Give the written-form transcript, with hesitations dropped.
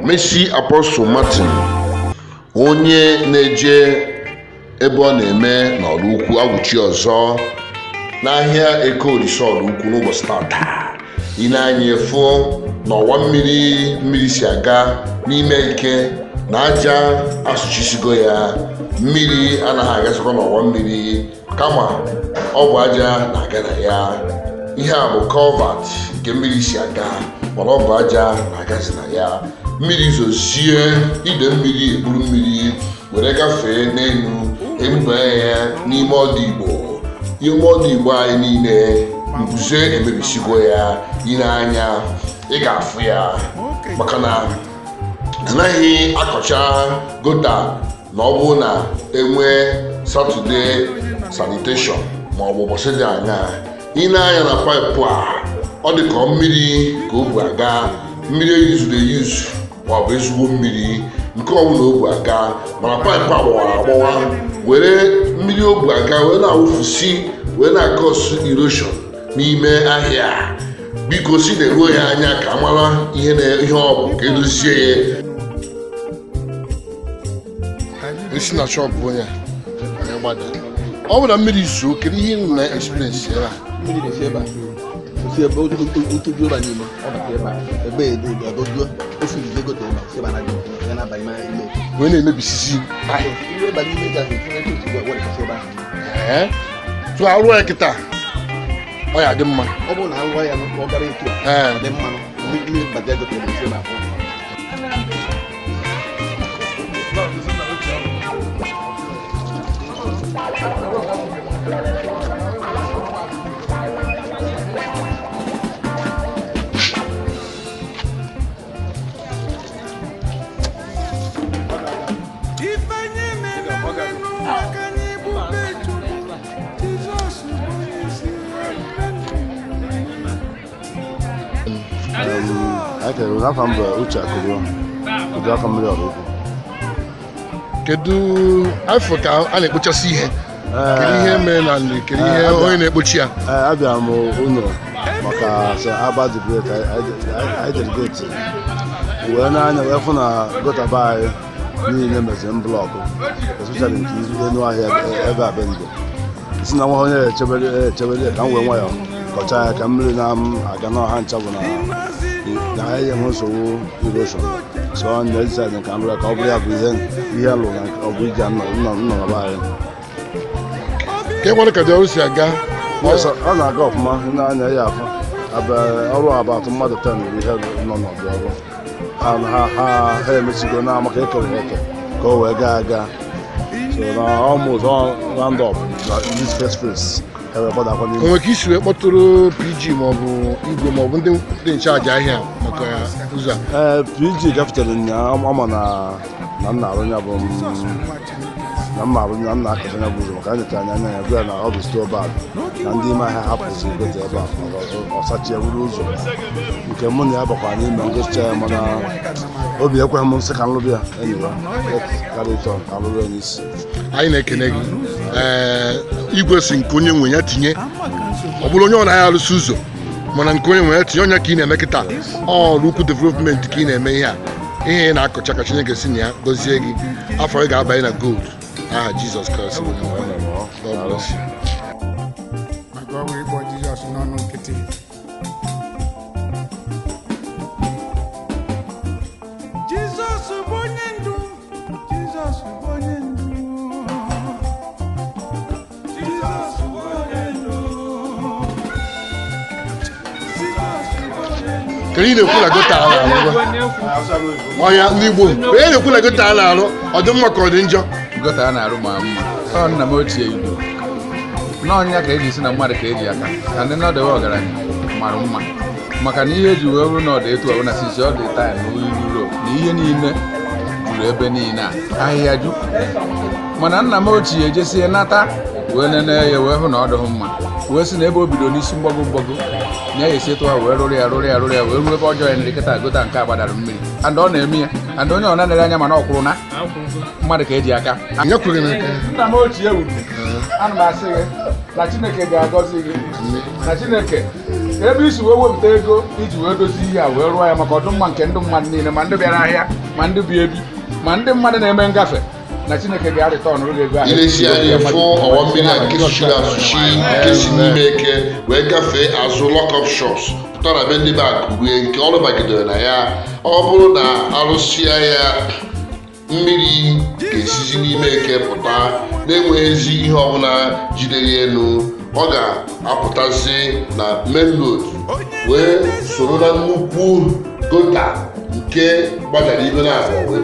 Messi Apostle Martin onye na-eje ebe ọ na-eme n'Ọraukwu agwụchi ọzọ n'ahịa Eke Olisa Oraukwu n'ụbọchị tata. Ị na-anya efu n'ọwa mmiri si aga n'ime ike na aja asụchisigo ya. Mmiri anaghị agasịkwa n'ọwa mmiri kama ọ bụ aja na-aga na ya. Ihe a bụ culvert nke mmiri si aga mana ọ bụ aja na-agazi na ya. Mmiri zozie, ide mmiri eburu mmiri were gafee n'elu ebubanye ya n'ime ọdụ Igbo. Ime ọdụ Igbo anyị niile mbuze emebisigo ya. Ị na-anya ị ga-afụ ya maka na anaghị akọcha gota na ọ bụ na enwe Saturday sanitation ma ọ bụ ụbọchị dị anya. Ị na-anya na paịpụ a ọ dị ka mmiri ka o bu aga, mmiri eyuzuru eyuzu ma ọ bụ ezigbo mmiri nke ọbụla o bu aga, mana paịpụ agbawara agbawa were mmiri o bu aga wee na-awụfusi wee na-akọsụ erosion n'ime ahịa. Biko si na-eruo ya anya ka mara ihe ọ bụ ka edozie ya. Esi na shọpụ onye gbada ọ bụ na mmiri zuo kedu ihe na experience ya mmiri na-esi ebe a osi ebe otuju ebe n'ime ọ bata ebe a ebe edojuo ofu ije gote ebe a si ebe a na-adị ya na-abanye ime wee na-emebisisi ihe ebe n'ime gaghị etinye otu ugbo were kasi ebe ahụ tụ arụ ya kịta ọ ya dị mma. ọ bụrụ na arụwa ya ọ gara etu a dị mmanụ mmiri bata gote ebe esi ebe ahụ. Afọ mbụ Uche Akulue Udoakomili Oraukwu. Kedu afọ ka a na-ekpochasị ihe? Kedu ihe mere na nri? Kedu ihe onye na-ekpochi ya? Abịara m unu maka Aba debate anyị delegate wee n'anya wee fụ na gota be anyị niile meziri blọkụ especially nke enu ahịa ebe a Bendo. Si na nwa onye echebere ka m wee nwayọ kọcha ya ka mmiri na-aga n'ọha ncha bụ na ahịa enwe nsogbu erosion. So ndị ezi ka nrọ ka ọ bụrụ ya bụ ihe alụ na ọ bụ iji nnọrọ anyị. Ka enwere ka dị ọrụ si aga ọ na-aga ọfụma n'anya ya afọ ọrụ abatụ mmadụ 10 bụ ihe nọ n'ọdụ ọrụ ha emechigo n'amaka ekere eke ka o wee gaa aga. So na almost round up na this first phase onwe ka isi wee kpọtụrụ PG maọbụ igwe maọbụ ndị nchaji ahịa maka ụzọ a? PG gafetere ama na nna arụ ya bụ na mma arụ na nna akacha ya bụ ụzọ maka anyeta anya ya bịa na ọ bụ sto bad na ndị ime ahịa hapụzi gote ebe a ọsachi ewuru ụzọ nke mụ na ya bakwa n'ime ngocha ya mana obi ekweghị m nsị ka nlụrụ ya enyi ya karịtọ ka nlụrụ ya n'isi. Anyị na-ekene gị igwe si nke onye nwe ya tinye ọ bụrụ onye ọ na-ahịa arụsị ụzọ mana nke onye nwe ya tinye onye ka ị na-eme kịta Oraukwu development ka ị na-eme ihe a ihe ị na-akọcha ka Chineke si na ya gọzie gị afọ ị ga-abanye na gold aha Jizọs Kraịst. God bless you. Kedu na-ekwu na gota ala arụ ọnya ndị Igbo onye na-ekwu na gota ala arụ ọ dị mma ka ọ dị njọ? Gota a na-arụ ma mma ọ nna m ochie Igbo n'ọnya ka eji si na mmadụ ka eji aka ka ndị nọdụ ọgaranya mara mma maka na ihe eji wee bụrụ na ọ dị etu ọ bụ na sisi ọ dị taa na Europe na ihe niile juru ebe niile ahịhịa ju mana nna m ochie ejesie nata wee nene ya wee hụ na ọ dịghị mma wee si na ebe o bido n'isi mgbago na ya esi etu ha wee rụrụ ya wee ruo ebe ọjọọ ya ndị kịta gota nke a gbadara mmiri and ọ na-eme ya and onye ọ na-anere anya mana ọ kwụrụ na mmadụ ka eji aka. Nna m ochie wuru ana m asị gị na Chineke ga-agọzi gị na Chineke ebe isi wee wepụta ego iji wee dozie ihe a wee rụọ ya maka ọdịmma nke ndị mmadụ niile ma ndị bịara ahịa ma ndị bi ebi ma ndị mmadụ na-eme ngafe na Chineke ga-arịta ọnụrụ gị ego ahụ ilesi anya fụ ọwa mmiri a nke suchiri asụchi nke si n'ime eke wee gafee azụ lock-up shops pụta na be ndị be Akulue nke ọrụ bagidere na ya. Ọ bụrụ na arụsịa ya mmiri ga-esizi n'ime eke pụta na-enweghịzi ihe ọbụla jidere elu. Ọ ga-apụtazi na main road wee soro na nnukwu gota nke gbadara ibe na abụọ